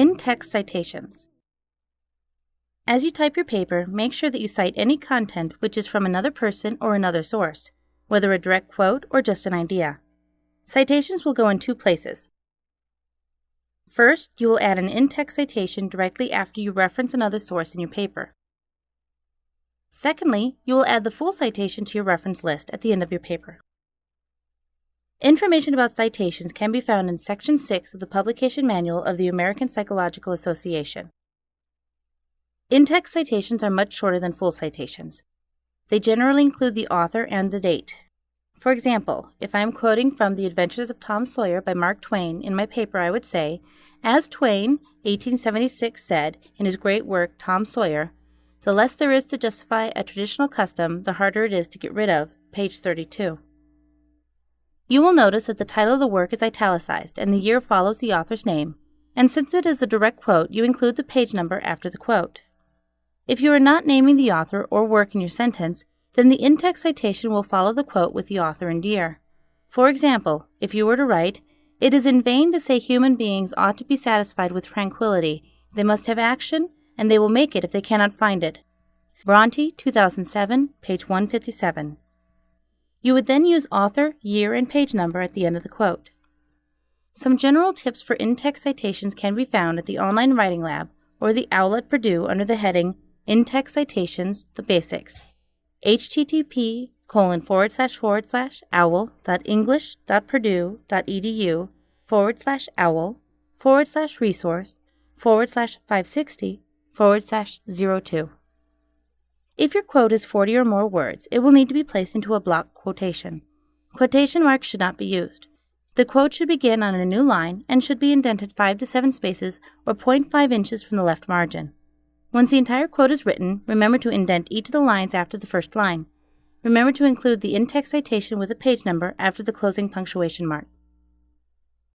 In-text citations. As you type your paper, make sure that you cite any content which is from another person or another source, whether a direct quote or just an idea. Citations will go in two places. First, you will add an in-text citation directly after you reference another source in your paper. Secondly, you will add the full citation to your reference list at the end of your paper. Information about citations can be found in Section 6 of the Publication Manual of the American Psychological Association. In-text citations are much shorter than full citations. They generally include the author and the date. For example, if I am quoting from The Adventures of Tom Sawyer by Mark Twain in my paper, I would say, "As Twain, 1876, said in his great work Tom Sawyer, the less there is to justify a traditional custom, the harder it is to get rid of," page 32. You will notice that the title of the work is italicized and the year follows the author's name, and since it is a direct quote, you include the page number after the quote. If you are not naming the author or work in your sentence, then the in-text citation will follow the quote with the author and year. For example, if you were to write, "It is in vain to say human beings ought to be satisfied with tranquility. They must have action, and they will make it if they cannot find it." Bronte, 2007, page 157. You would then use author, year, and page number at the end of the quote. Some general tips for in-text citations can be found at the Online Writing Lab or the OWL at Purdue under the heading In-Text Citations, the Basics. http://owl.english.purdue.edu/resource/560/02. If your quote is 40 or more words, it will need to be placed into a block quotation. Quotation marks should not be used. The quote should begin on a new line and should be indented 5 to 7 spaces or 0.5 inches from the left margin. Once the entire quote is written, remember to indent each of the lines after the first line. Remember to include the in-text citation with a page number after the closing punctuation mark.